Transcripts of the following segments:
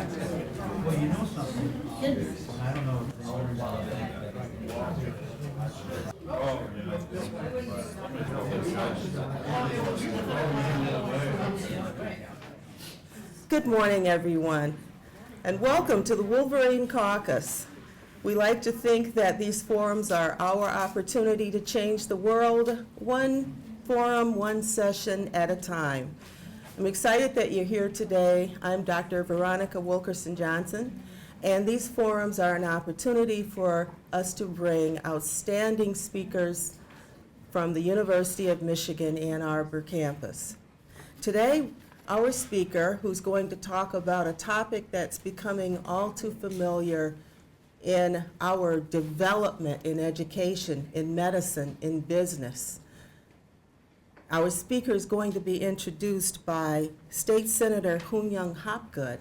Well, you know something? I don't know. Good morning, everyone, and welcome to the Wolverine Caucus. We like to think that these forums are our opportunity to change the world, one forum, one session at a time. I'm excited that you're here today. I'm Dr. Veronica Wilkerson-Johnson, and these forums are an opportunity for us to bring outstanding speakers from the University of Michigan Ann Arbor campus. Today, our speaker, who's going to talk about a topic that's becoming all too familiar in our development in education, in medicine, in business. Our speaker is going to be introduced by State Senator Hoon-Yung Hopgood.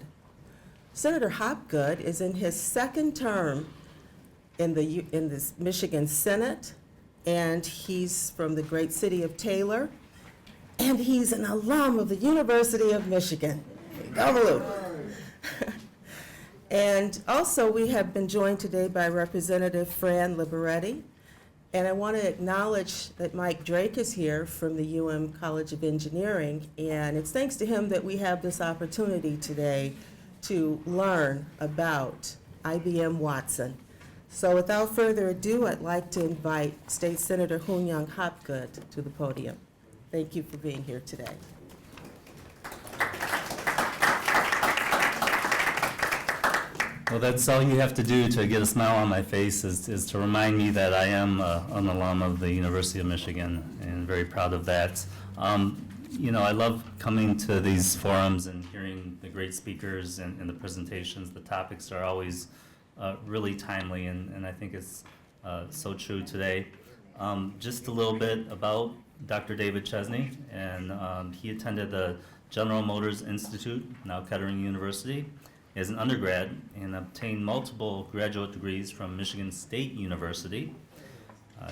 Senator Hopgood is in his second term in the Michigan Senate, and he's from the great city of Taylor, and he's an alum of the University of Michigan. Go Blue! And also we have been joined today by Representative Fran Liberetti. And I want to acknowledge that Mike Drake is here from the UM College of Engineering, and it's thanks to him that we have this opportunity today to learn about IBM Watson. So without further ado, I'd like to invite State Senator Hoon-Yung Hopgood to the podium. Thank you for being here today. Well, that's all you have to do to get a smile on my face is to remind me that I am an alum of the University of Michigan, and very proud of that. You know, I love coming to these forums and hearing the great speakers and the presentations. The topics are always really timely, and I think it's so true today. Just a little bit about Dr. David Chesney, and he attended the General Motors Institute, now Kettering University, as an undergrad, and obtained multiple graduate degrees from Michigan State University.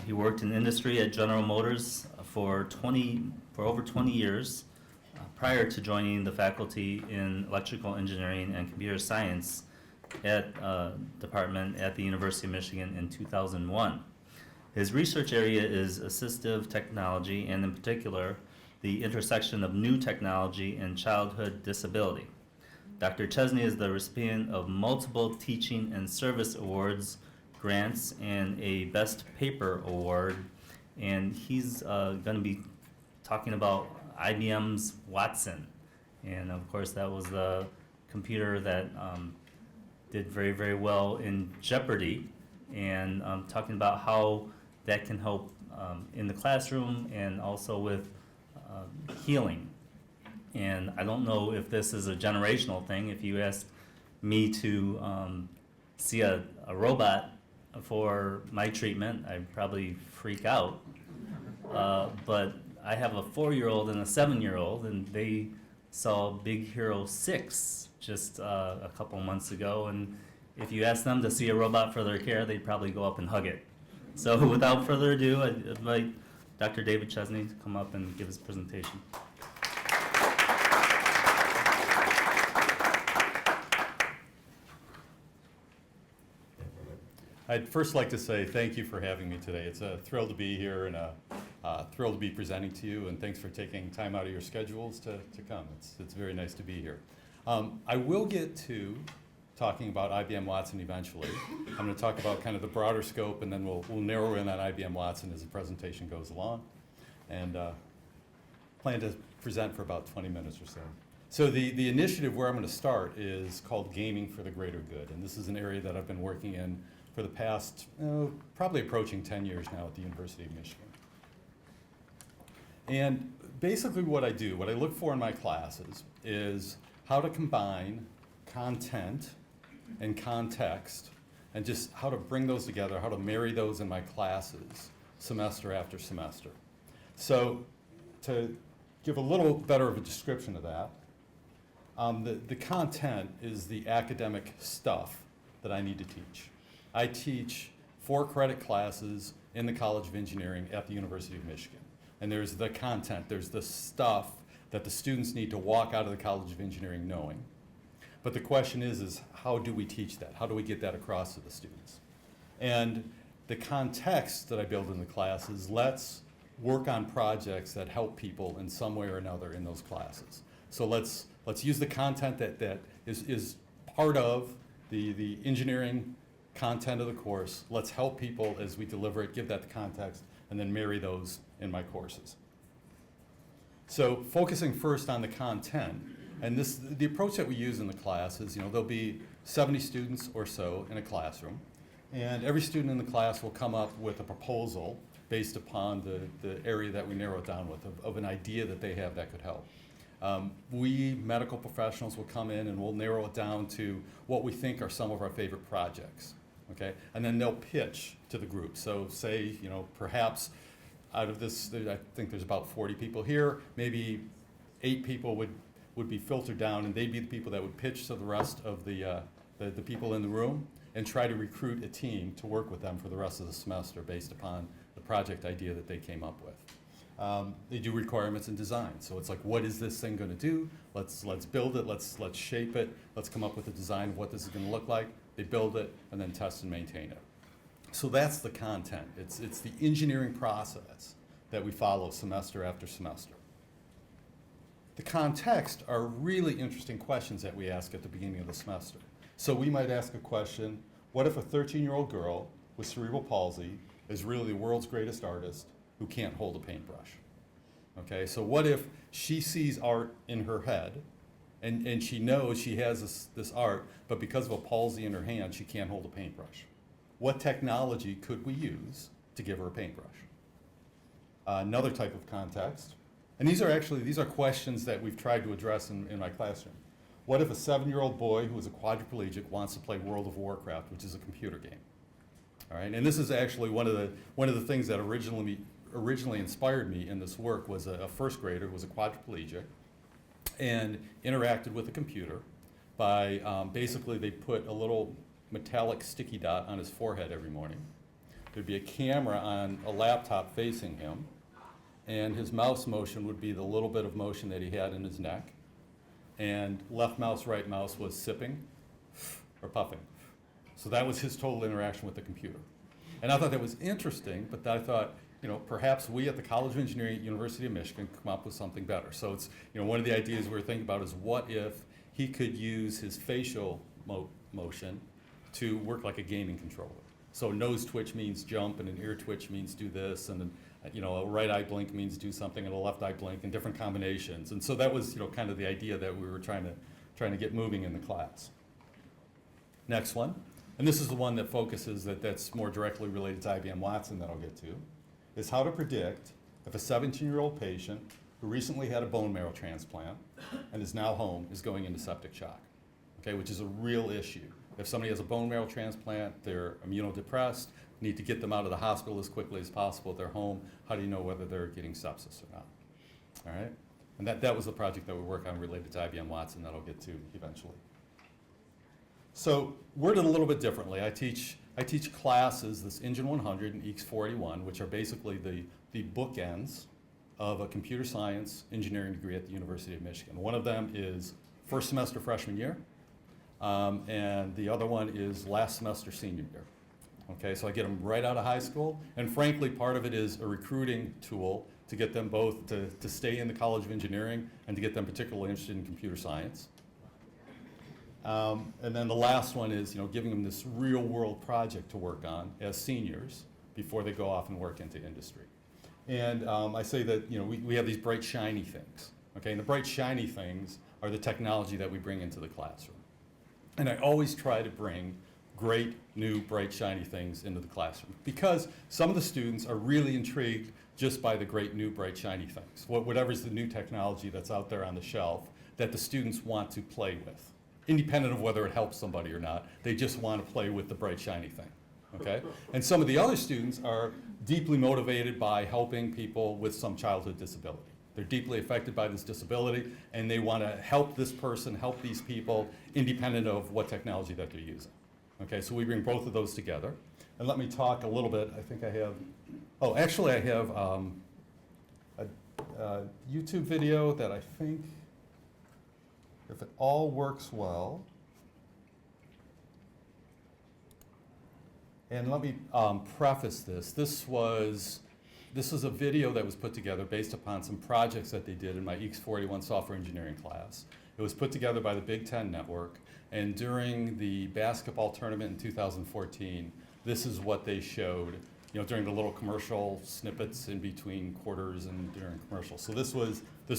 He worked in industry at General Motors for over 20 years prior to joining the faculty in electrical engineering and computer science at department at the University of Michigan in 2001. His research area is assistive technology, and in particular, the intersection of new technology and childhood disability. Dr. Chesney is the recipient of multiple teaching and service awards, grants, and a Best Paper Award. And he's going to be talking about IBM's Watson. And of course, that was the computer that did very, very well in Jeopardy. And talking about how that can help in the classroom and also with healing. And I don't know if this is a generational thing. If you ask me to see a robot for my treatment, I'd probably freak out. But I have a 4-year-old and a 7-year-old, and they saw Big Hero 6 just a couple months ago. And if you ask them to see a robot for their care, they'd probably go up and hug it. So without further ado, I invite Dr. David Chesney to come up and give his presentation. I'd first like to say thank you for having me today. It's a thrill to be here and a thrill to be presenting to you, and thanks for taking time out of your schedules to come. It's very nice to be here. I will get to talking about IBM Watson eventually. I'm going to talk about kind of the broader scope, and then we'll narrow in on IBM Watson as the presentation goes along, and plan to present for about 20 minutes or so. So the initiative where I'm going to start is called Gaming for the Greater Good, and this is an area that I've been working in for the past, probably approaching 10 years now at the University of Michigan. And basically what I look for in my classes is how to combine content and context, and just how to bring those together, how to marry those in my classes semester after semester. So to give a little better of a description of that, the content is the academic stuff that I need to teach. I teach 4 credit classes in the College of Engineering at the University of Michigan. And there's the content, there's the stuff that the students need to walk out of the College of Engineering knowing. But the question is how do we teach that? How do we get that across to the students? And the context that I build in the class is let's work on projects that help people in some way or another in those classes. So let's use the content that is part of the engineering content of the course. Let's help people as we deliver it, give that the context, and then marry those in my courses. So focusing first on the content, and the approach that we use in the class is, there'll be 70 students or so in a classroom, and every student in the class will come up with a proposal based upon the area that we narrow it down with, of an idea that they have that could help. We medical professionals will come in and we'll narrow it down to what we think are some of our favorite projects, okay? And then they'll pitch to the group. So say, perhaps out of this, I think there's about 40 people here, maybe 8 people would be filtered down, and they'd be the people that would pitch to the rest of the people in the room and try to recruit a team to work with them for the rest of the semester based upon the project idea that they came up with. They do requirements and design. So it's like, what is this thing going to do? Let's build it, let's shape it, let's come up with a design of what this is going to look like. They build it and then test and maintain it. So that's the content. It's the engineering process that we follow semester after semester. The context are really interesting questions that we ask at the beginning of the semester. So we might ask a question, what if a 13-year-old girl with cerebral palsy is really the world's greatest artist who can't hold a paintbrush? Okay, so what if she sees art in her head and she knows she has this art, but because of a palsy in her hand, she can't hold a paintbrush? What technology could we use to give her a paintbrush? Another type of context, and these are questions that we've tried to address in my classroom. What if a 7-year-old boy who is a quadriplegic wants to play World of Warcraft, which is a computer game? All right, and this is actually one of the things that originally inspired me in this work was a first grader who was a quadriplegic and interacted with a computer by basically they put a little metallic sticky dot on his forehead every morning. There'd be a camera on a laptop facing him, and his mouse motion would be the little bit of motion that he had in his neck, and left mouse, right mouse was sipping or puffing. So that was his total interaction with the computer. And I thought that was interesting, but I thought, perhaps we at the College of Engineering at University of Michigan could come up with something better. So it's, one of the ideas we were thinking about is what if he could use his facial motion to work like a gaming controller. So nose twitch means jump, and an ear twitch means do this, and a right eye blink means do something, and a left eye blink, and different combinations. And so that was, kind of the idea that we were trying to get moving in the class. Next one, and this is the one that focuses that's more directly related to IBM Watson that I'll get to, is how to predict if a 17-year-old patient who recently had a bone marrow transplant and is now home is going into septic shock, okay, which is a real issue. If somebody has a bone marrow transplant, they're immunodepressed, need to get them out of the hospital as quickly as possible at their home. How do you know whether they're getting sepsis or not? All right? And that was the project that we work on related to IBM Watson that I'll get to eventually. So worded a little bit differently, I teach classes, this Engine 100 and EECS 481, which are basically the bookends of a computer science engineering degree at the University of Michigan. One of them is first semester freshman year, and the other one is last semester senior year. Okay, so I get them right out of high school, and frankly, part of it is a recruiting tool to get them both to stay in the College of Engineering and to get them particularly interested in computer science. And then the last one is, giving them this real-world project to work on as seniors before they go off and work into industry. And I say that, we have these bright, shiny things, okay? And the bright, shiny things are the technology that we bring into the classroom. And I always try to bring great, new, bright, shiny things into the classroom because some of the students are really intrigued just by the great, new, bright, shiny things. Whatever's the new technology that's out there on the shelf that the students want to play with. Independent of whether it helps somebody or not, they just want to play with the bright, shiny thing, okay? And some of the other students are deeply motivated by helping people with some childhood disability. They're deeply affected by this disability, and they want to help this person, help these people, independent of what technology that they're using. Okay, so we bring both of those together. And let me talk a little bit, I think I have, I have a YouTube video that I think, if it all works well, And let me preface this. This was a video that was put together based upon some projects that they did in my EECS 41 software engineering class. It was put together by the Big Ten Network, and during the basketball tournament in 2014, this is what they showed, you know, during the little commercial snippets in between quarters and during commercials. So this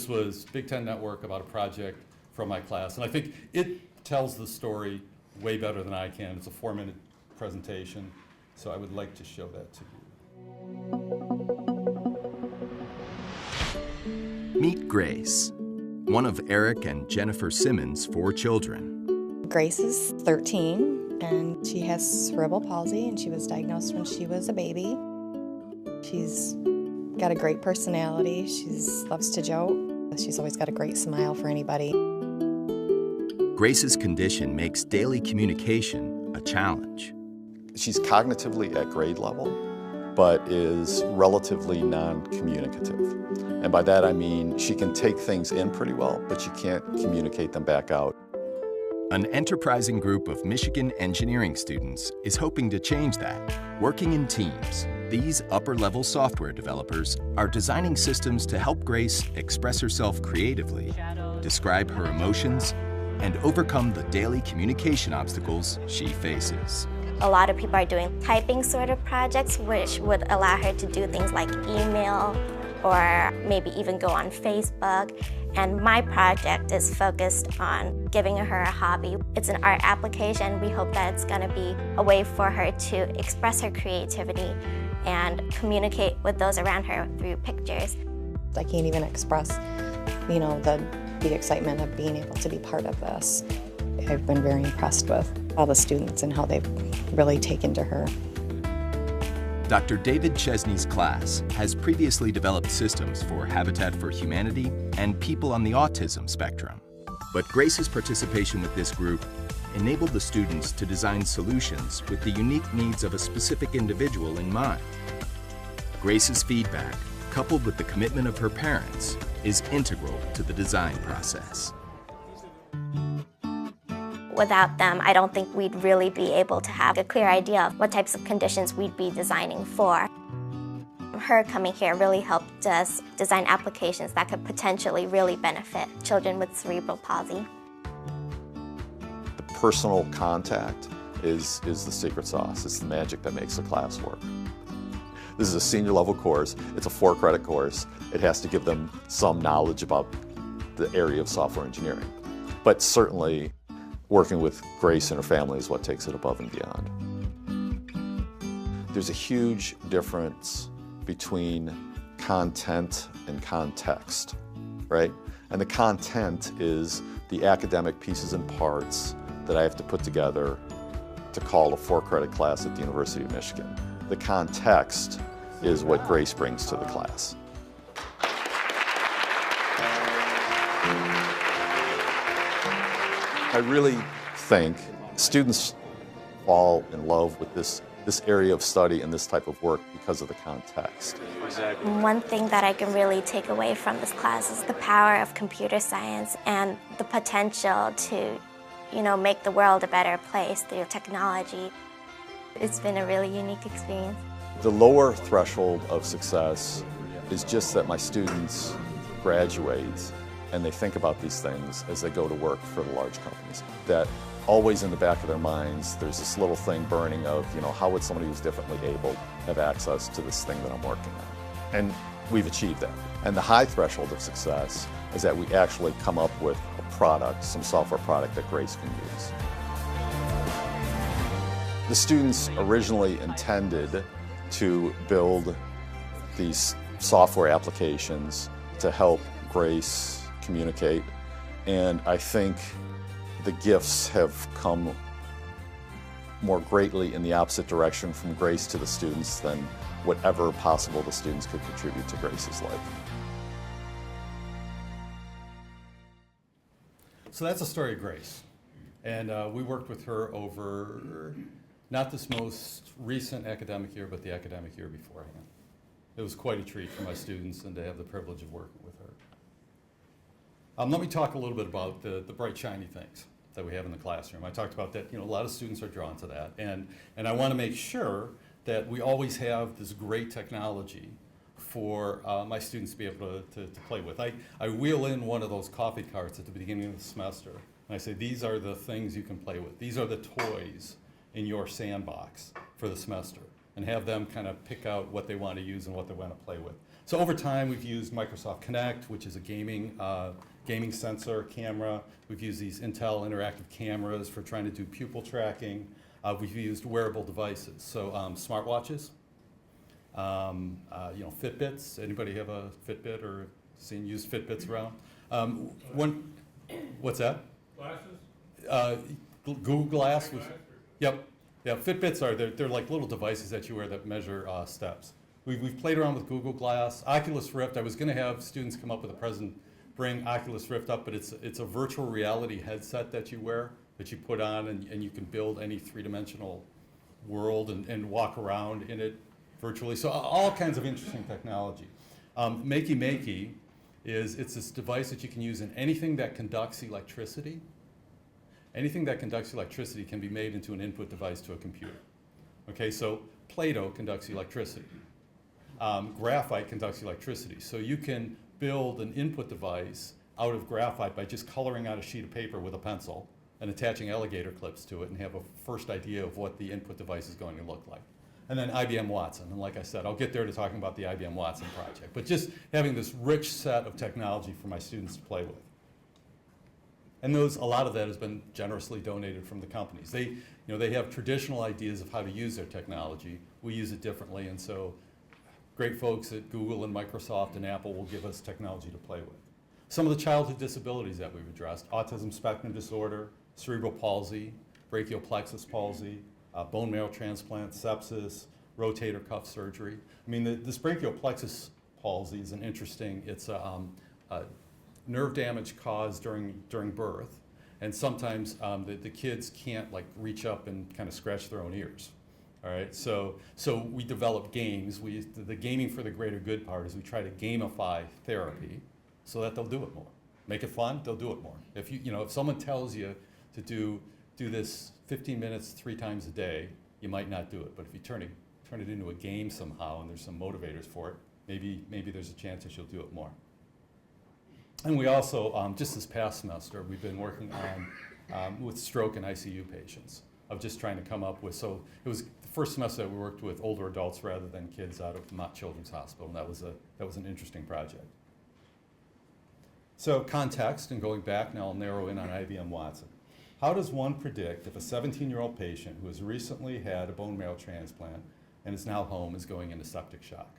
was Big Ten Network about a project from my class, and I think it tells the story way better than I can. It's a 4-minute presentation, so I would like to show that to you. Meet Grace, one of Eric and Jennifer Simmons' 4 children. Grace is 13, and she has cerebral palsy, and she was diagnosed when she was a baby. She's got a great personality. She loves to joke. She's always got a great smile for anybody. Grace's condition makes daily communication a challenge. She's cognitively at grade level, but is relatively non-communicative. And by that I mean she can take things in pretty well, but she can't communicate them back out. An enterprising group of Michigan engineering students is hoping to change that. Working in teams, these upper-level software developers are designing systems to help Grace express herself creatively, describe her emotions, and overcome the daily communication obstacles she faces. A lot of people are doing typing sort of projects, which would allow her to do things like email or maybe even go on Facebook. And my project is focused on giving her a hobby. It's an art application. We hope that it's going to be a way for her to express her creativity and communicate with those around her through pictures. I can't even express, you know, the excitement of being able to be part of this. I've been very impressed with all the students and how they've really taken to her. Dr. David Chesney's class has previously developed systems for Habitat for Humanity and people on the autism spectrum. But Grace's participation with this group enabled the students to design solutions with the unique needs of a specific individual in mind. Grace's feedback, coupled with the commitment of her parents, is integral to the design process. Without them, I don't think we'd really be able to have a clear idea of what types of conditions we'd be designing for. Her coming here really helped us design applications that could potentially really benefit children with cerebral palsy. The personal contact is the secret sauce. It's the magic that makes the class work. This is a senior level course. It's a 4-credit course. It has to give them some knowledge about the area of software engineering. But certainly, working with Grace and her family is what takes it above and beyond. There's a huge difference between content and context, right? And the content is the academic pieces and parts that I have to put together to call a 4-credit class at the University of Michigan. The context is what Grace brings to the class. I really think students fall in love with this area of study and this type of work because of the context. One thing that I can really take away from this class is the power of computer science and the potential to, you know, make the world a better place through technology. It's been a really unique experience. The lower threshold of success is just that my students graduate and they think about these things as they go to work for the large companies. That always in the back of their minds, there's this little thing burning of, you know, how would somebody who's differently able have access to this thing that I'm working on? And we've achieved that. And the high threshold of success is that we actually come up with a product, some software product that Grace can use. The students originally intended to build these software applications to help Grace communicate, and I think the gifts have come more greatly in the opposite direction from Grace to the students than whatever possible the students could contribute to Grace's life. So that's the story of Grace. And we worked with her over not this most recent academic year, but the academic year beforehand. It was quite a treat for my students and to have the privilege of working with her. Let me talk a little bit about the bright, shiny things. that we have in the classroom. I talked about that, a lot of students are drawn to that. And I want to make sure that we always have this great technology for my students to be able to play with. I wheel in one of those coffee carts at the beginning of the semester, and I say, these are the things you can play with. These are the toys in your sandbox for the semester, and have them kind of pick out what they want to use and what they want to play with. So over time, we've used Microsoft Kinect, which is a gaming sensor camera. We've used these Intel interactive cameras for trying to do pupil tracking. We've used wearable devices, so smartwatches, Fitbits. Anybody have a Fitbit or seen used Fitbits around? What's that? Glasses? Google Glass. Yep. Yeah, Fitbits they're like little devices that you wear that measure steps. We've played around with Google Glass, Oculus Rift. I was going to have students come up with a present, bring Oculus Rift up, but it's a virtual reality headset that you wear, that you put on, and you can build any three-dimensional world and walk around in it virtually. So all kinds of interesting technology. Makey Makey it's this device that you can use in anything that conducts electricity. Anything that conducts electricity can be made into an input device to a computer. Okay, so Play-Doh conducts electricity. Graphite conducts electricity. So you can build an input device out of graphite by just coloring out a sheet of paper with a pencil and attaching alligator clips to it, and have a first idea of what the input device is going to look like. And then IBM Watson, and like I said, I'll get there to talking about the IBM Watson project, but just having this rich set of technology for my students to play with. And a lot of that has been generously donated from the companies. They have traditional ideas of how to use their technology. We use it differently, and so great folks at Google and Microsoft and Apple will give us technology to play with. Some of the childhood disabilities that we've addressed: autism spectrum disorder, cerebral palsy, brachial plexus palsy, bone marrow transplant, sepsis, rotator cuff surgery. I mean, this brachial plexus palsy is it's a nerve damage caused during birth, and sometimes the kids can't reach up and kind of scratch their own ears. All right, so we develop games. The gaming for the greater good part is we try to gamify therapy so that they'll do it more. Make it fun, they'll do it more. If if someone tells you to do this 15 minutes 3 times a day, you might not do it. But if you turn it into a game somehow, and there's some motivators for it, maybe there's a chance that you'll do it more. And we also, just this past semester, we've been working on with stroke and ICU patients, of just trying to come up with, so it was the first semester that we worked with older adults rather than kids out of Mott Children's Hospital, and that was an interesting project. So context, and going back now, I'll narrow in on IBM Watson. How does one predict if a 17-year-old patient who has recently had a bone marrow transplant and is now home is going into septic shock?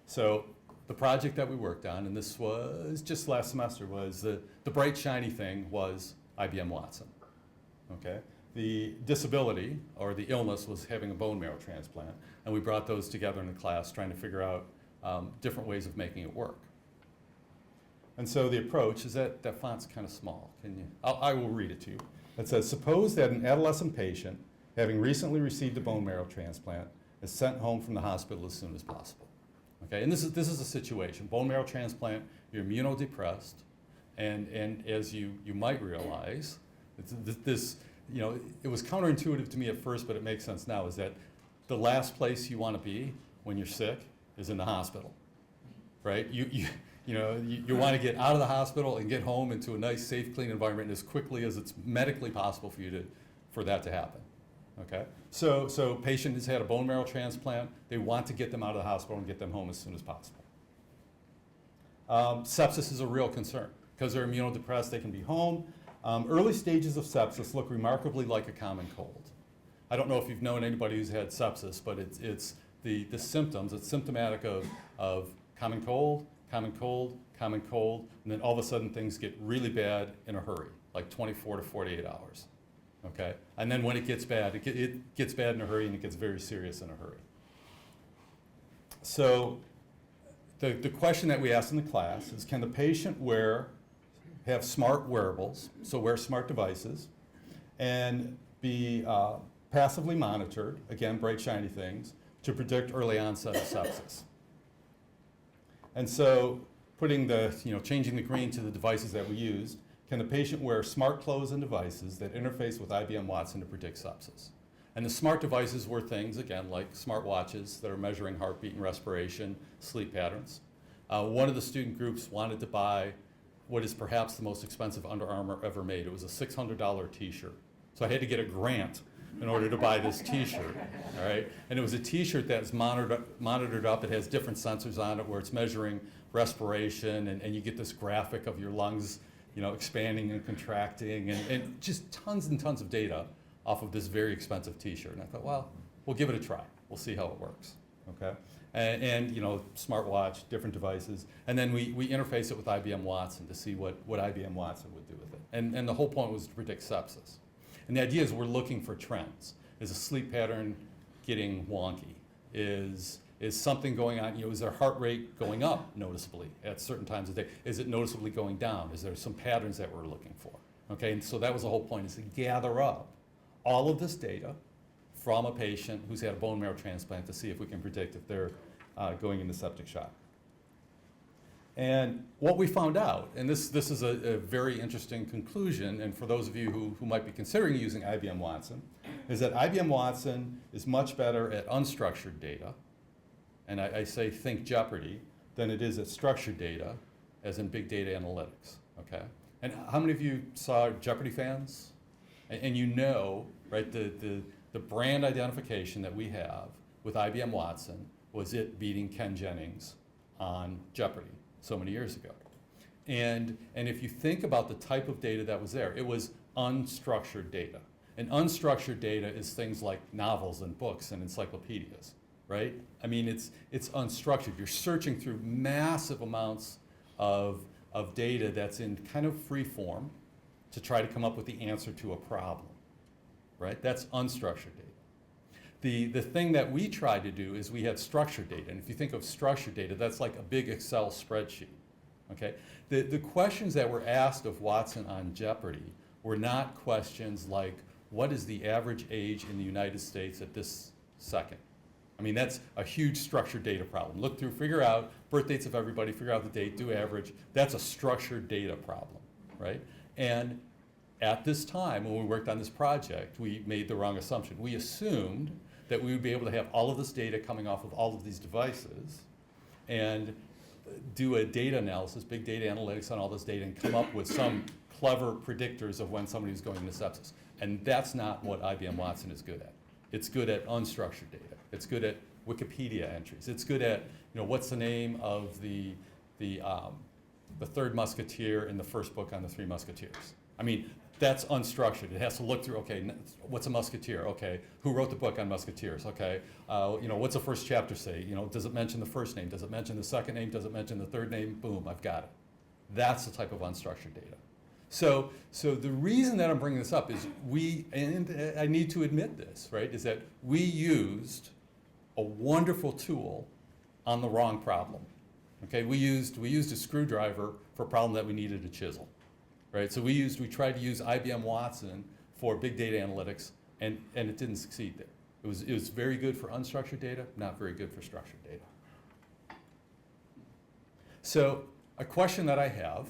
So the project that we worked on, and this was just last semester, was the bright shiny thing was IBM Watson. Okay, the disability or the illness was having a bone marrow transplant, and we brought those together in the class trying to figure out different ways of making it work. And so the approach is that font's kind of small. I will read it to you. It says, suppose that an adolescent patient having recently received a bone marrow transplant is sent home from the hospital as soon as possible. Okay, and this is a situation. Bone marrow transplant, you're immunodepressed, and as you might realize, it was counterintuitive to me at first, but it makes sense now, is that the last place you want to be when you're sick is in the hospital, right? You want to get out of the hospital and get home into a nice, safe, clean environment as quickly as it's medically possible for that to happen. Okay, so patient has had a bone marrow transplant. They want to get them out of the hospital and get them home as soon as possible. Sepsis is a real concern because they're immunodepressed. They can be home. Early stages of sepsis look remarkably like a common cold. I don't know if you've known anybody who's had sepsis, but it's the symptoms. It's symptomatic of common cold, and then all of a sudden things get really bad in a hurry, like 24 to 48 hours. Okay, and then when it gets bad, it gets bad in a hurry, and it gets very serious in a hurry. So the question that we asked in the class is, can the patient have smart wearables, so wear smart devices, and be passively monitored, again, bright, shiny things, to predict early onset of sepsis? And so changing the green to the devices that we used, can the patient wear smart clothes and devices that interface with IBM Watson to predict sepsis? And the smart devices were things, again, like smart watches that are measuring heartbeat and respiration, sleep patterns. One of the student groups wanted to buy what is perhaps the most expensive Under Armour ever made. It was a $600 t-shirt. So I had to get a grant in order to buy this t-shirt, all right? And it was a t-shirt that's monitored up. It has different sensors on it where it's measuring respiration, and you get this graphic of your lungs, you know, expanding and contracting, and just tons and tons of data off of this very expensive t-shirt. And I thought, well, we'll give it a try. We'll see how it works, okay? And you know, smartwatch, different devices. And then we interface it with IBM Watson to see what IBM Watson would do with it. And the whole point was to predict sepsis. And the idea is we're looking for trends. Is a sleep pattern getting wonky? Is something going on, you know, is their heart rate going up noticeably at certain times of day? Is it noticeably going down? Is there some patterns that we're looking for? Okay, and so that was the whole point, is to gather up all of this data from a patient who's had a bone marrow transplant to see if we can predict if they're going into septic shock. And what we found out, and this is a very interesting conclusion, and for those of you who might be considering using IBM Watson, is that IBM Watson is much better at unstructured data, and I say think Jeopardy, than it is at structured data, as in big data analytics, okay? And how many of you saw Jeopardy fans? And you know, right, the brand identification that we have with IBM Watson was it beating Ken Jennings on Jeopardy so many years ago. And if you think about the type of data that was there, it was unstructured data. And unstructured data is things like novels and books and encyclopedias, right? I mean, it's unstructured. You're searching through massive amounts of data that's in kind of free form to try to come up with the answer to a problem, right? That's unstructured data. The thing that we tried to do is we had structured data, and if you think of structured data, that's like a big Excel spreadsheet, okay? The questions that were asked of Watson on Jeopardy were not questions like, what is the average age in the United States at this second? I mean, that's a huge structured data problem. Look through, figure out birth dates of everybody, figure out the date, do average. That's a structured data problem, right? And at this time, when we worked on this project, we made the wrong assumption. We assumed that we would be able to have all of this data coming off of all of these devices and do a data analysis, big data analytics on all this data, and come up with some clever predictors of when somebody is going into sepsis. And that's not what IBM Watson is good at. It's good at unstructured data. It's good at Wikipedia entries. It's good at, you know, what's the name of the third musketeer in the first book on the Three Musketeers. I mean, that's unstructured. It has to look through, okay, what's a musketeer? Okay, who wrote the book on musketeers? Okay, you know, what's the first chapter say? You know, does it mention the first name? Does it mention the second name? Does it mention the third name? Boom, I've got it. That's the type of unstructured data. So the reason that I'm bringing this up is and I need to admit this, right, is that we used a wonderful tool on the wrong problem. Okay, we used a screwdriver for a problem that we needed a chisel. Right, so we tried to use IBM Watson for big data analytics, and it didn't succeed there. It was very good for unstructured data, not very good for structured data. So a question that I have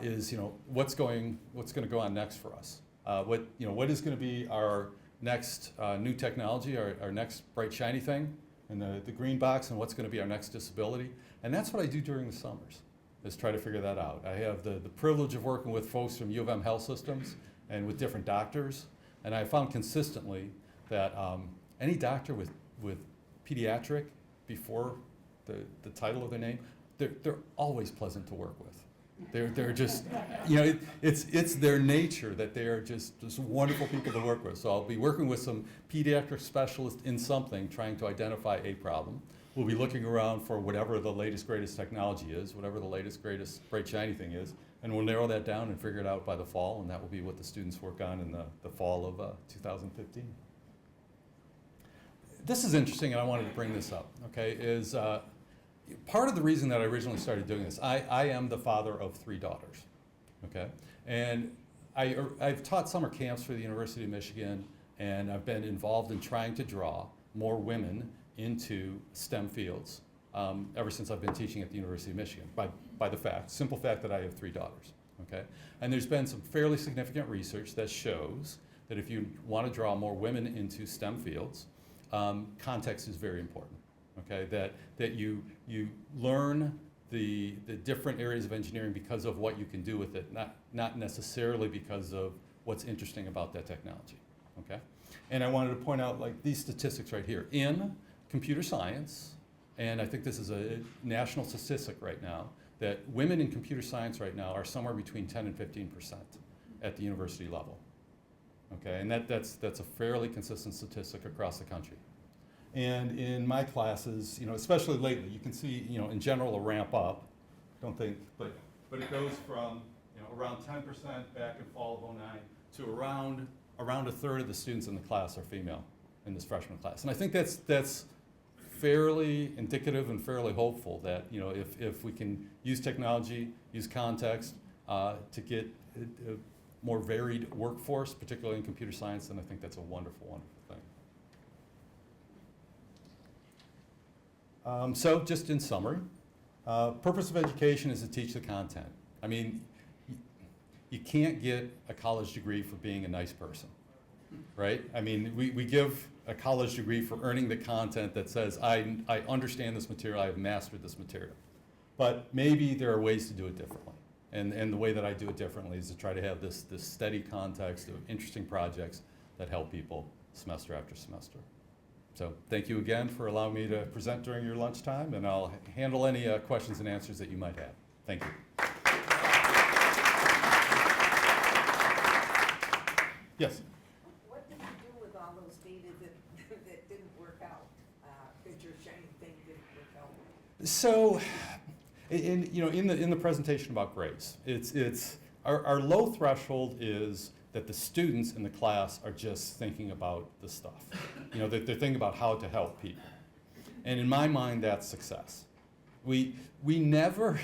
is, you know, what's going to go on next for us? What is going to be our next new technology, our next bright shiny thing, and the green box, and what's going to be our next disability? And that's what I do during the summers, is try to figure that out. I have the privilege of working with folks from U of M Health Systems and with different doctors, and I found consistently that any doctor with pediatric before the title of their name, they're always pleasant to work with. They're just, you know, it's their nature that they are just wonderful people to work with. So I'll be working with some pediatric specialists in something, trying to identify a problem. We'll be looking around for whatever the latest, greatest technology is, whatever the latest, greatest, bright, shiny thing is, and we'll narrow that down and figure it out by the fall, and that will be what the students work on in the fall of 2015. This is interesting, and I wanted to bring this up, okay, is part of the reason that I originally started doing this, I am the father of 3 daughters, okay, and I've taught summer camps for the University of Michigan, and I've been involved in trying to draw more women into STEM fields ever since I've been teaching at the University of Michigan, by the simple fact that I have 3 daughters, okay? And there's been some fairly significant research that shows that if you want to draw more women into STEM fields, context is very important, okay? That you learn the different areas of engineering because of what you can do with it, not necessarily because of what's interesting about that technology, okay? And I wanted to point out like these statistics right here. In computer science, and I think this is a national statistic right now, that women in computer science right now are somewhere between 10 and 15% at the university level, okay? And that's a fairly consistent statistic across the country. And in my classes, especially lately, you can see, in general, a ramp up. Don't think, but it goes from, around 10% back in fall of '09 to around a third of the students in the class are female in this freshman class. And I think that's fairly indicative and fairly hopeful that, if we can use technology, use context to get a more varied workforce, particularly in computer science, then I think that's a wonderful, wonderful thing. So just in summary, purpose of education is to teach the content. I mean, you can't get a college degree for being a nice person, right? I mean, we give a college degree for earning the content that says, I understand this material, I have mastered this material. But maybe there are ways to do it differently. And the way that I do it differently is to try to have this steady context of interesting projects that help people semester after semester. So thank you again for allowing me to present during your lunchtime, and I'll handle any questions and answers that you might have. Thank you. Yes? What did you do with all those data that didn't work out, that you're saying things didn't work out? So, in the presentation about grades, it's our low threshold is that the students in the class are just thinking about the stuff. They're thinking about how to help people. And in my mind, that's success. We never,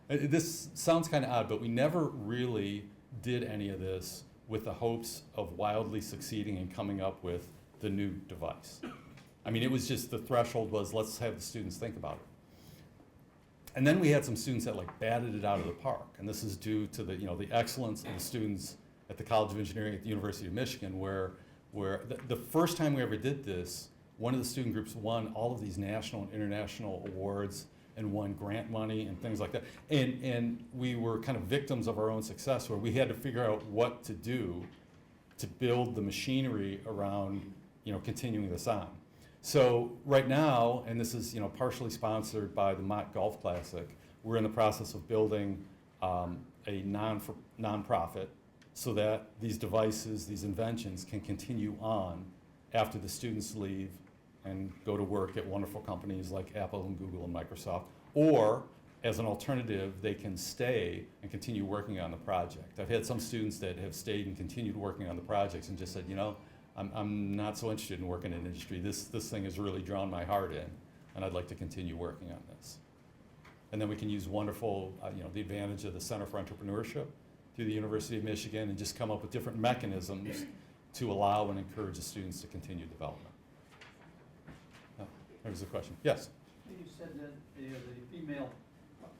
this sounds kind of odd, but we never really did any of this with the hopes of wildly succeeding and coming up with the new device. I mean, it was just the threshold was, let's have the students think about it. And then we had some students that batted it out of the park. And this is due to the excellence of the students at the College of Engineering at the University of Michigan, where the first time we ever did this, one of the student groups won all of these national and international awards and won grant money and things like that. And we were kind of victims of our own success, where we had to figure out what to do to build the machinery around continuing this on. So right now, and this is partially sponsored by the Mott Golf Classic, we're in the process of building a nonprofit so that these devices, these inventions can continue on after the students leave and go to work at wonderful companies like Apple and Google and Microsoft, or as an alternative, they can stay and continue working on the project. I've had some students that have stayed and continued working on the projects and just said, I'm not so interested in working in industry. This thing has really drawn my heart in, and I'd like to continue working on this. And then we can use wonderful, the advantage of the Center for Entrepreneurship through the University of Michigan, and just come up with different mechanisms to allow and encourage the students to continue development. There was a question. Yes? You said that the female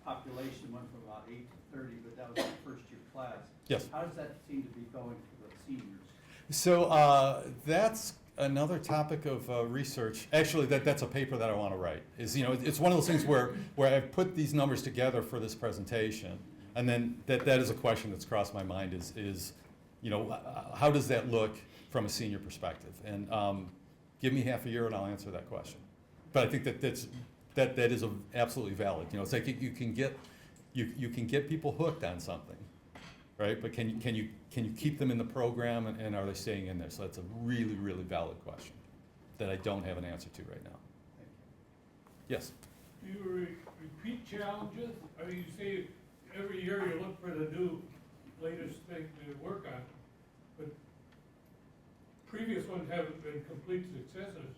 population went from about 8 to 30, but that was the first year class. Yes. How does that seem to be going for the seniors? So that's another topic of research. Actually, that's a paper that I want to write. It's one of those things where I've put these numbers together for this presentation, and then that is a question that's crossed my mind is how does that look from a senior perspective? And give me half a year and I'll answer that question. But I think that is absolutely valid. It's like you can get people hooked on something, right? But can you keep them in the program, and are they staying in there? So that's a really, really valid question that I don't have an answer to right now. Yes? Do you repeat challenges? I mean, you say every year you look for the new latest thing to work on, but previous ones haven't been complete successes.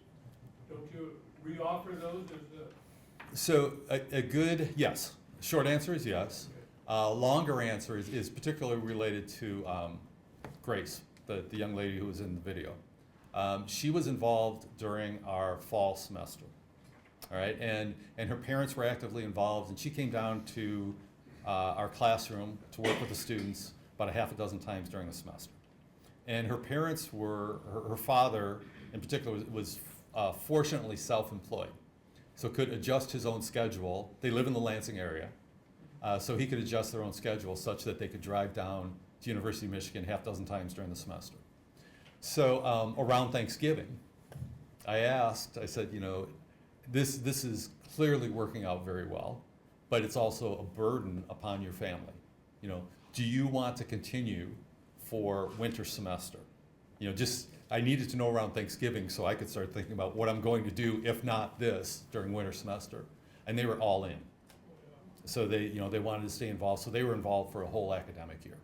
Don't you re-offer those as a... So a good yes. Short answer is yes. Longer answer is particularly related to Grace, the young lady who was in the video. She was involved during our fall semester, all right? And her parents were actively involved, and she came down to our classroom to work with the students about a half a dozen times during the semester. And her parents were, her father in particular was fortunately self-employed, so could adjust his own schedule. They live in the Lansing area, so he could adjust their own schedule such that they could drive down to University of Michigan half dozen times during the semester. So around Thanksgiving, I said, you know, this is clearly working out very well, but it's also a burden upon your family. You know, do you want to continue for winter semester? You know, I needed to know around Thanksgiving so I could start thinking about what I'm going to do, if not this, during winter semester. And they were all in. So they wanted to stay involved, so they were involved for a whole academic year.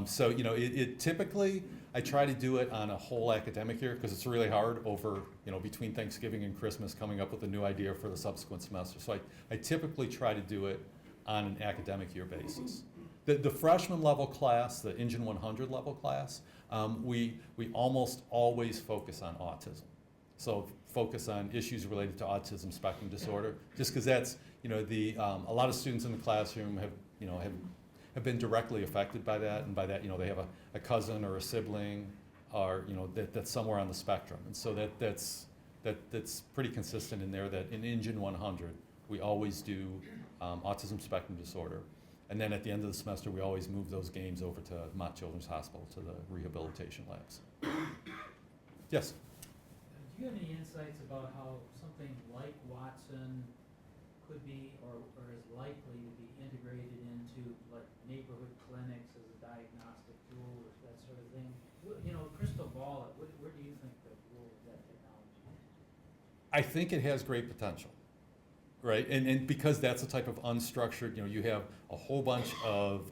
So, you know, it typically, I try to do it on a whole academic year because it's really hard over, you know, between Thanksgiving and Christmas coming up with a new idea for the subsequent semester. So I typically try to do it on an academic year basis. The freshman level class, the Engine 100 level class, we almost always focus on autism. So focus on issues related to autism spectrum disorder, just because that's, you know, a lot of students in the classroom have been directly affected by that, and by that, you know, they have a cousin or a sibling, or, you know, that's somewhere on the spectrum. And so that's pretty consistent in there, that in Engine 100, we always do autism spectrum disorder. And then at the end of the semester, we always move those games over to Mott Children's Hospital, to the rehabilitation labs. Yes? Do you have any insights about how something like Watson could be or is likely to be integrated into like neighborhood clinics as a diagnostic tool or that sort of thing? You know, crystal ball it, where do you think the role of that technology is? I think it has great potential, right? And because that's a type of unstructured, you know, you have a whole bunch of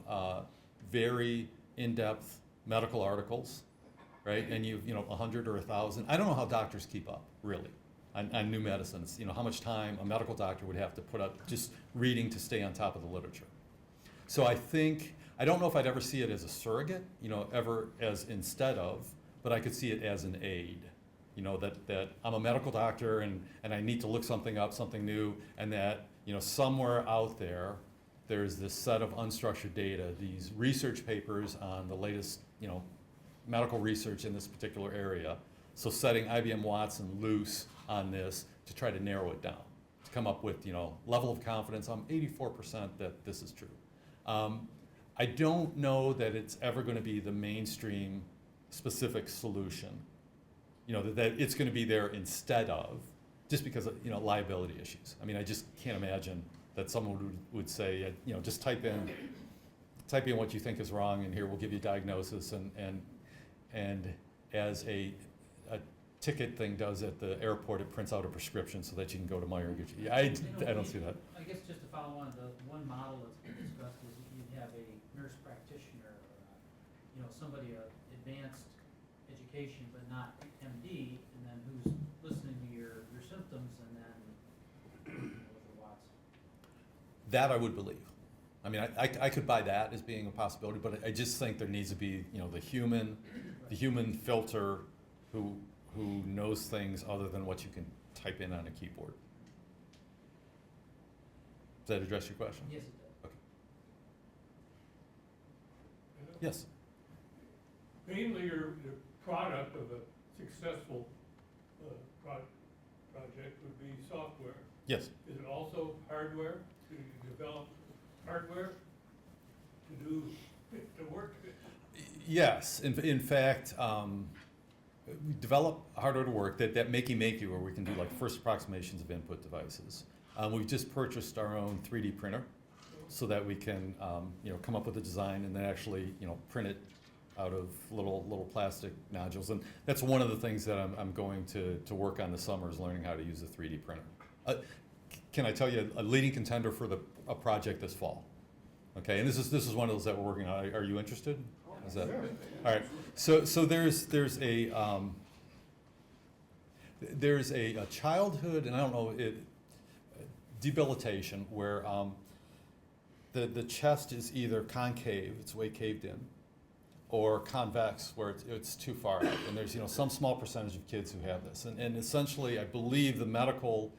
very in-depth medical articles, right? And you know, 100 or 1,000. I don't know how doctors keep up, really, on new medicines. You know, how much time a medical doctor would have to put up just reading to stay on top of the literature. So I don't know if I'd ever see it as a surrogate, you know, ever as instead of, but I could see it as an aid. You know, that I'm a medical doctor and I need to look something up, something new, and that, you know, somewhere out there's this set of unstructured data, these research papers on the latest, you know, medical research in this particular area. So setting IBM Watson loose on this to try to narrow it down, to come up with, you know, level of confidence. I'm 84% that this is true. I don't know that it's ever going to be the mainstream specific solution, you know, that it's going to be there instead of, just because of, you know, liability issues. I mean, I just can't imagine that someone would say, you know, just type in what you think is wrong, and here we'll give you a diagnosis, and as a ticket thing does at the airport, it prints out a prescription so that you can go to Meyer and get you. I don't see that. I guess just to follow on, the one model that's been discussed is you'd have a nurse practitioner, or you know, somebody advanced education but not MD, and then who's listening to your symptoms, and then with the Watson. That I would believe. I mean, I could buy that as being a possibility, but I just think there needs to be, you know, the human filter who knows things other than what you can type in on a keyboard. Does that address your question? Yes, it does. Okay. Yes. Mainly your product of a successful project would be software. Yes. Is it also hardware? Do you develop hardware to work? Yes. In fact, we develop hardware to work, that Makey Makey, where we can do like first approximations of input devices. We've just purchased our own 3D printer so that we can you know, come up with a design and then actually, you know, print it out of little plastic nodules. And that's one of the things that I'm going to work on this summer, is learning how to use a 3D printer. Can I tell you a leading contender for a project this fall? Okay, and this is one of those that we're working on. Are you interested? Is that, all right? So there's a childhood, and I don't know, debilitation where the chest is either concave, it's way caved in, or convex, where it's too far out. And there's, you know, some small percentage of kids who have this. And essentially, I believe the medical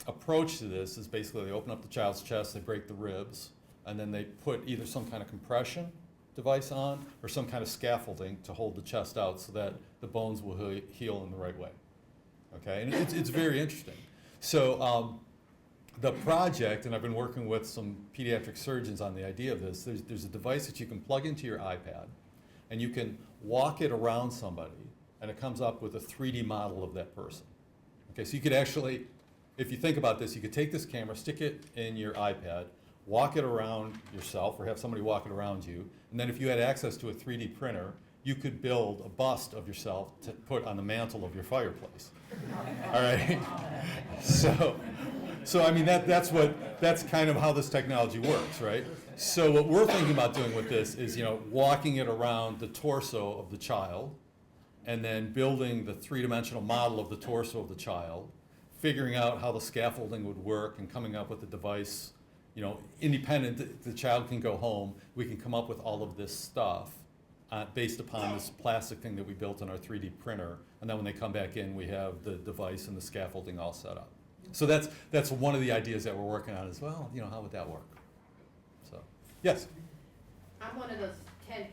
approach to this is basically they open up the child's chest, they break the ribs, and then they put either some kind of compression device on or some kind of scaffolding to hold the chest out so that the bones will heal in the right way. Okay, and it's very interesting. So the project, and I've been working with some pediatric surgeons on the idea of this, there's a device that you can plug into your iPad, and you can walk it around somebody, and it comes up with a 3D model of that person. Okay, so you could actually, if you think about this, you could take this camera, stick it in your iPad, walk it around yourself, or have somebody walk it around you, and then if you had access to a 3D printer, you could build a bust of yourself to put on the mantle of your fireplace. All right? So I mean, that's kind of how this technology works, right? So what we're thinking about doing with this is, walking it around the torso of the child, and then building the three-dimensional model of the torso of the child, figuring out how the scaffolding would work, and coming up with a device, independent. The child can go home. We can come up with all of this stuff based upon this plastic thing that we built in our 3D printer, and then when they come back in, we have the device and the scaffolding all set up. So that's one of the ideas that we're working on as well. How would that work? So, yes. I'm one of those 10%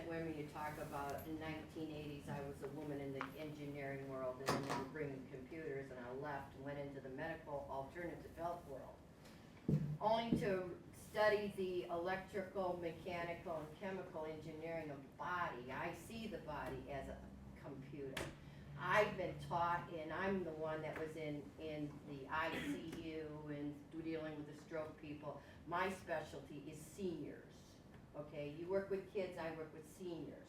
women you talk about. In 1980s, I was a woman in the engineering world, and then they were bringing computers, and I left and went into the medical alternative health world, only to study the electrical, mechanical, and chemical engineering of the body. I see the body as a computer. I've been taught, and I'm the one that was in the ICU and dealing with the stroke people. My specialty is seniors, okay? You work with kids, I work with seniors.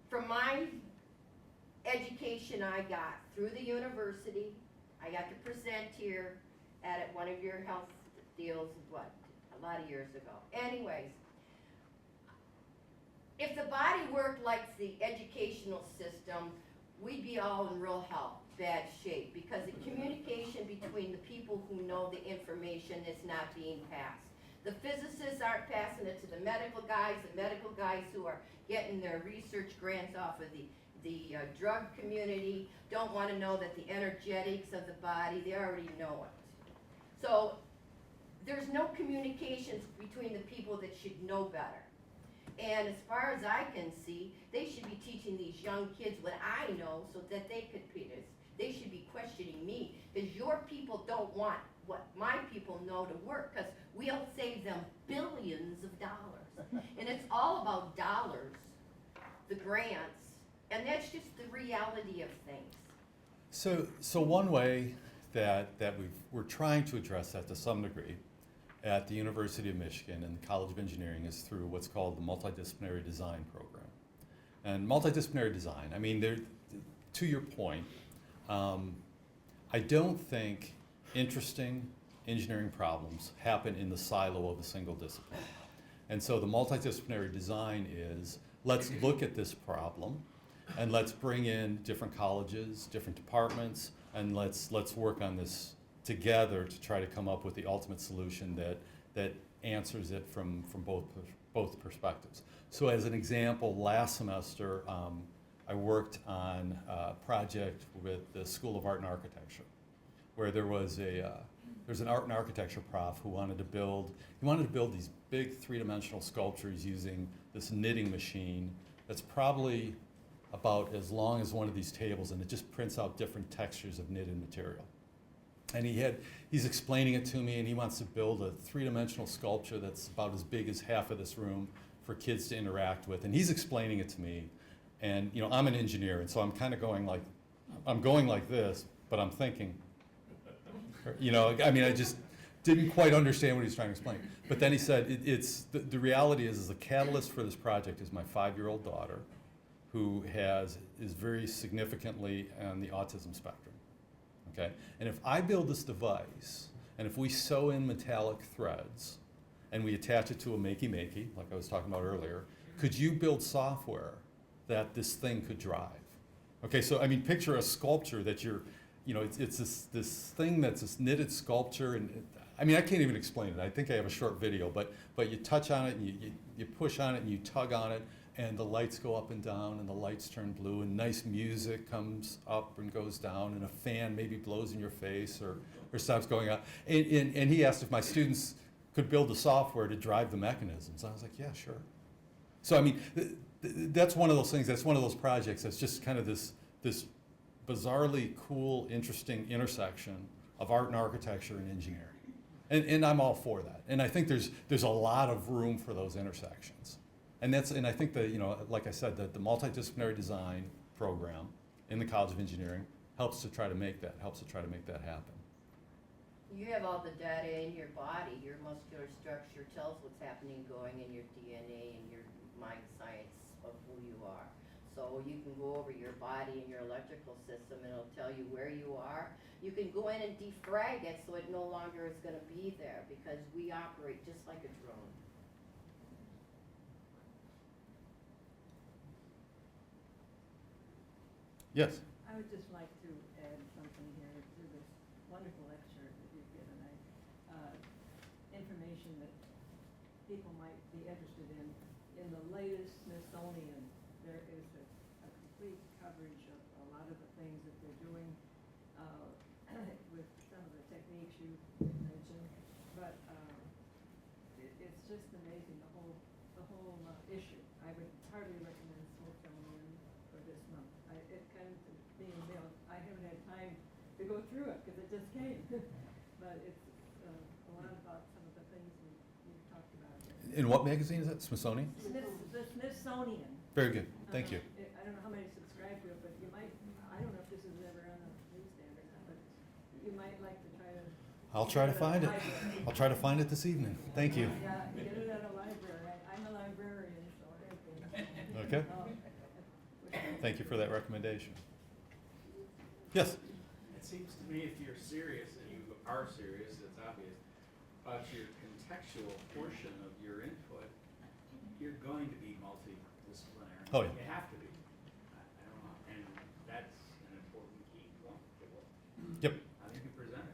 From my education I got through the university, I got to present here at one of your health deals, a lot of years ago. Anyways, if the body worked like the educational system, we'd be all in real bad shape, because the communication between the people who know the information is not being passed. The physicists aren't passing it to the medical guys who are getting their research grants off of the drug community don't want to know that the energetics of the body, they already know it. So there's no communications between the people that should know better. And as far as I can see, they should be teaching these young kids what I know so that they could be this. They should be questioning me, because your people don't want what my people know to work, because we'll save them billions of dollars. And it's all about dollars, the grants, and that's just the reality of things. So one way that we're trying to address that to some degree at the University of Michigan and the College of Engineering is through what's called the Multidisciplinary Design Program. And multidisciplinary design, I mean, to your point, I don't think interesting engineering problems happen in the silo of a single discipline. And so the multidisciplinary design is, let's look at this problem, and let's bring in different colleges, different departments, and let's work on this together to try to come up with the ultimate solution that answers it from both perspectives. So as an example, last semester, I worked on a project with the School of Art and Architecture, where there was an art and architecture prof who wanted to build these big three-dimensional sculptures using this knitting machine that's probably about as long as one of these tables, and it just prints out different textures of knitted material. And he's explaining it to me, and he wants to build a three-dimensional sculpture that's about as big as half of this room for kids to interact with. And he's explaining it to me, and I'm an engineer, and so I'm kind of going like this, but I'm thinking, I just didn't quite understand what he was trying to explain. But then he said, the reality is the catalyst for this project is my 5-year-old daughter, who is very significantly on the autism spectrum. Okay? And if I build this device, and if we sew in metallic threads, and we attach it to a Makey Makey, like I was talking about earlier, could you build software that this thing could drive? Okay, so I mean, picture a sculpture that it's this thing that's this knitted sculpture, and I mean, I can't even explain it. I think I have a short video, but you touch on it, and you push on it, and you tug on it, and the lights go up and down, and the lights turn blue, and nice music comes up and goes down, and a fan maybe blows in your face or stops going out. And he asked if my students could build the software to drive the mechanisms. I was like, yeah, sure. So I mean, that's one of those things, that's one of those projects that's just kind of this bizarrely cool, interesting intersection of art and architecture and engineering. And I'm all for that. And I think there's a lot of room for those intersections. And I think that, you know, like I said, that the multidisciplinary design program in the College of Engineering helps to try to make that happen. You have all the data in your body. Your muscular structure tells what's happening going in your DNA and your mind science of who you are. So you can go over your body and your electrical system and it'll tell you where you are. You can go in and defrag it so it no longer is going to be there because we operate just like a drone. Yes? I would just like to add something here to this wonderful lecture that you've given. Information that people might be interested in. In the latest Smithsonian, there is a complete coverage of a lot of the things that they're doing with some of the techniques you mentioned. But it's just amazing, the whole issue. I would hardly recommend Smithsonian for this month. It kind of being mailed. I haven't had time to go through it because it just came. But it's a lot about some of the things we've talked about. In what magazine is that? Smithsonian? The Smithsonian. Very good. Thank you. I don't know how many subscribe to it, but you might, I don't know if this is ever on the newsstand or not, but you might like to try to. I'll try to find it. Library. I'll try to find it this evening. Thank you. Yeah, get it at a library. I'm a librarian, so anything. Okay. Thank you for that recommendation. Yes? It seems to me if you're serious, and you are serious, it's obvious, about your contextual portion of your input, you're going to be multidisciplinary. Oh, yeah. You have to be. I don't know, and that's an important key point to what. Yep. How do you present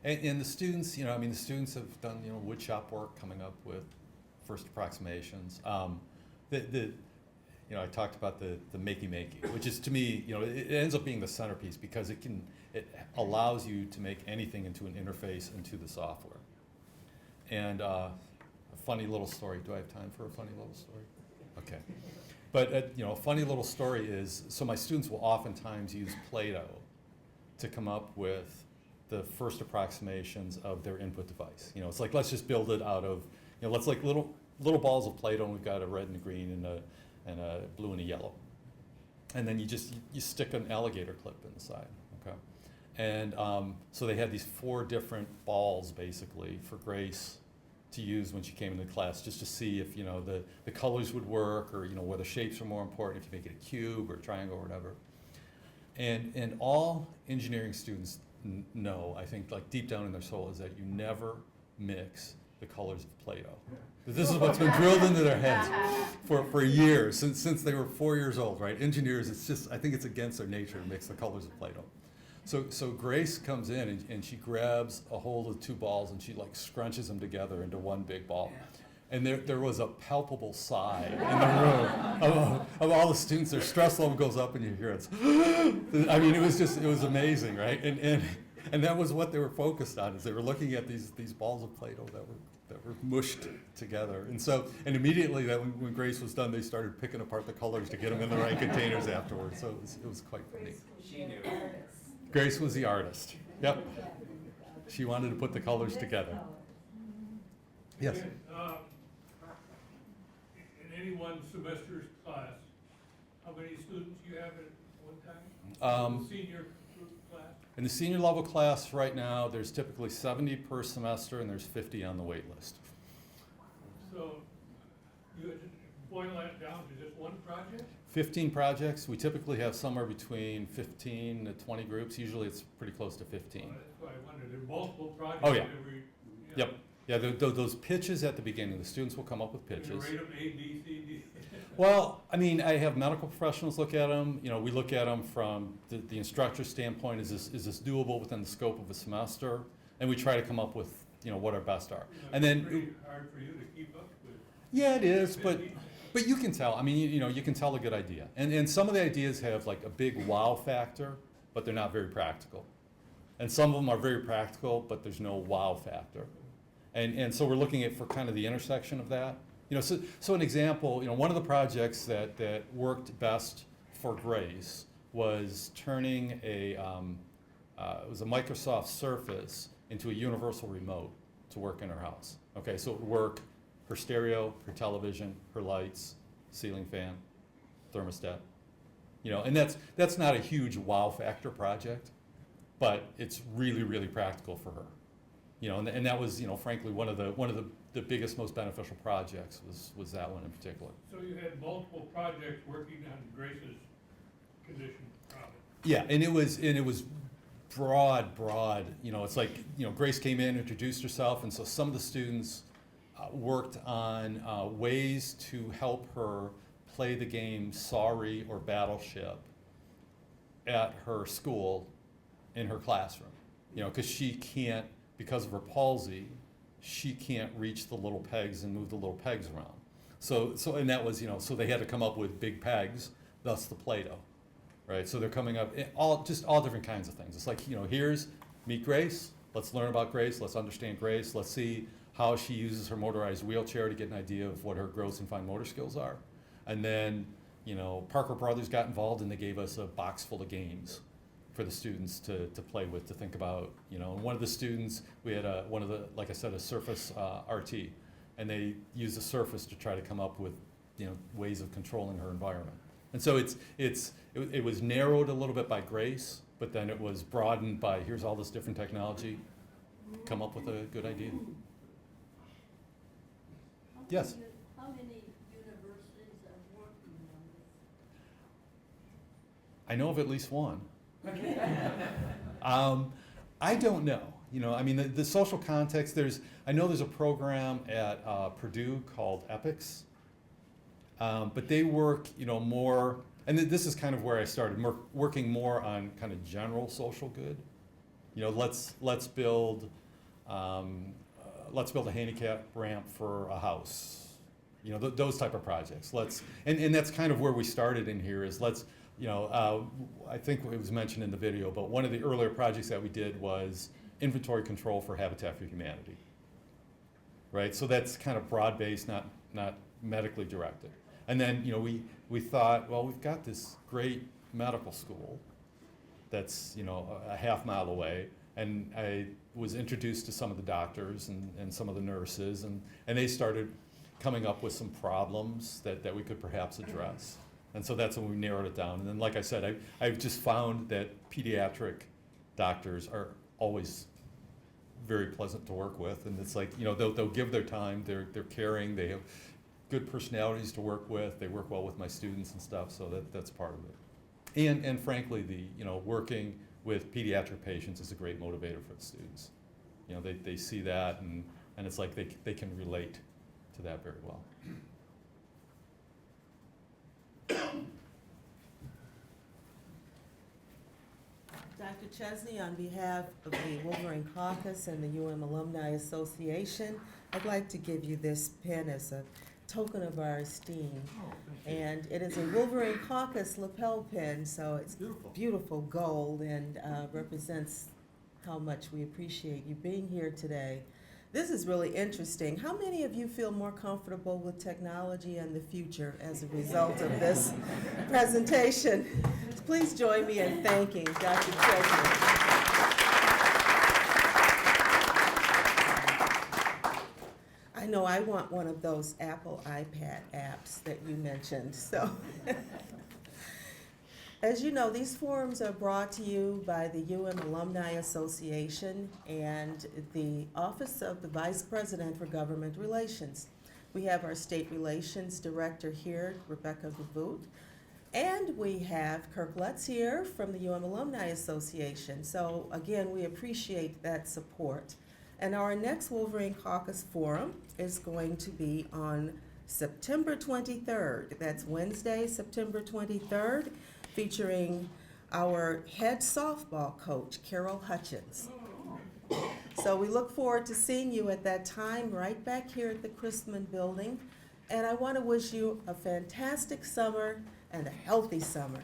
it? And the students, you know, I mean, the students have done, you know, wood shop work coming up with first approximations. You know, I talked about the Makey Makey, which is to me, you know, it ends up being the centerpiece because it allows you to make anything into an interface into the software. And a funny little story. Do I have time for a funny little story? Okay. But you know, a funny little story is, so my students will oftentimes use Play-Doh to come up with the first approximations of their input device. You know, it's like, let's just build it out of, you know, let's like little balls of Play-Doh, and we've got a red and a green and a blue and a yellow. And then you stick an alligator clip in the side, okay? And so they had these 4 different balls basically for Grace to use when she came into class, just to see if, you know, the colors would work, or, you know, whether shapes are more important, if you make it a cube or a triangle or whatever. And all engineering students know, I think, like deep down in their soul, is that you never mix the colors of Play-Doh. This is what's been drilled into their heads for years, since they were 4 years old, right? Engineers, it's just, I think it's against their nature to mix the colors of Play-Doh. So Grace comes in and she grabs a hold of 2 balls and she like scrunches them together into one big ball. And there was a palpable sigh in the room of all the students. Their stress level goes up and you hear it. I mean, it was amazing, right? And that was what they were focused on, is they were looking at these balls of Play-Doh that were mushed together. And immediately when Grace was done, they started picking apart the colors to get them in the right containers afterwards. So it was quite funny. She knew. Grace was the artist. Yep. She wanted to put the colors together. Yes? In any one semester's class, how many students you have at one time? Senior class? In the senior level class right now, there's typically 70 per semester, and there's 50 on the wait list. So you boil that down to just one project? 15 projects. We typically have somewhere between 15 to 20 groups. Usually it's pretty close to 15. That's why I wondered. There are multiple projects. Oh, yeah. Every, Yep. Yeah, those pitches at the beginning, the students will come up with pitches. You rate them A, B, C, D. Well, I mean, I have medical professionals look at them. You know, we look at them from the instructor's standpoint. Is this doable within the scope of a semester? And we try to come up with, you know, what our best are. You know, And then, it's pretty hard for you to keep up with. yeah, it is, but But you can tell, I mean, you know, you can tell a good idea. And some of the ideas have like a big wow factor, but they're not very practical. And some of them are very practical, but there's no wow factor. And so we're looking at for kind of the intersection of that. You know, so an example, you know, one of the projects that worked best for Grace was turning it was a Microsoft Surface into a universal remote to work in her house. Okay, so it would work her stereo, her television, her lights, ceiling fan, thermostat. You know, and that's not a huge wow factor project, but it's really, really practical for her. You know, and that was, you know, frankly, one of the biggest, most beneficial projects was that one in particular. So you had multiple projects working on Grace's condition problem. Yeah, and it was broad. You know, it's like, you know, Grace came in, introduced herself, and so some of the students worked on ways to help her play the game Sorry or Battleship at her school in her classroom. You know, because she can't, because of her palsy, she can't reach the little pegs and move the little pegs around. So and that was, you know, so they had to come up with big pegs, thus the Play-Doh, right? So they're coming up, all different kinds of things. It's like, you know, here's meet Grace, let's learn about Grace, let's understand Grace, let's see how she uses her motorized wheelchair to get an idea of what her gross and fine motor skills are. And then, you know, Parker Brothers got involved and they gave us a box full of games for the students to play with, to think about, you know. And one of the students, we had like I said, a Surface RT, and they used the Surface to try to come up with, you know, ways of controlling her environment. And so it was narrowed a little bit by Grace, but then it was broadened by here's all this different technology, come up with a good idea. Yes? How many universities are working on this? I know of at least one. I don't know. You know, I mean, the social context, I know there's a program at Purdue called EPICS, but they work, you know, more, and this is kind of where I started, working more on kind of general social good. You know, let's build a handicap ramp for a house. You know, those type of projects. And that's kind of where we started in here is you know, I think it was mentioned in the video, but one of the earlier projects that we did was inventory control for Habitat for Humanity, right? So that's kind of broad-based, not medically directed. And then, you know, we thought, well, we've got this great medical school that's, you know, a half mile away, and I was introduced to some of the doctors and some of the nurses, and they started coming up with some problems that we could perhaps address. And so that's when we narrowed it down. And then, like I said, I've just found that pediatric doctors are always very pleasant to work with. And it's like, you know, they'll give their time, they're caring, they have good personalities to work with, they work well with my students and stuff, so that's part of it. And frankly, you know, working with pediatric patients is a great motivator for the students. You know, they see that, and it's like they can relate to that very well. Dr. Chesney, on behalf of the Wolverine Caucus and the UM Alumni Association, I'd like to give you this pen as a token of our esteem. And it is a Wolverine Caucus lapel pin, so it's beautiful gold and represents how much we appreciate you being here today. This is really interesting. How many of you feel more comfortable with technology and the future as a result of this presentation? Please join me in thanking Dr. Chesney. I know I want one of those Apple iPad apps that you mentioned. So, as you know, these forums are brought to you by the UM Alumni Association and the Office of the Vice President for Government Relations. We have our State Relations Director here, Rebecca Vavoot, and we have Kirk Lutz here from the UM Alumni Association. So again, we appreciate that support. And our next Wolverine Caucus Forum is going to be on September 23rd. That's Wednesday, September 23rd, featuring our head softball coach, Carol Hutchins. So we look forward to seeing you at that time right back here at the Christman Building. and I want to wish you a fantastic summer and a healthy summer.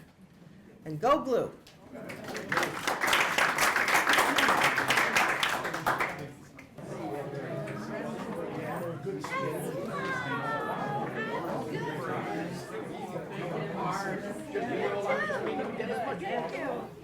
And go blue. Thank you.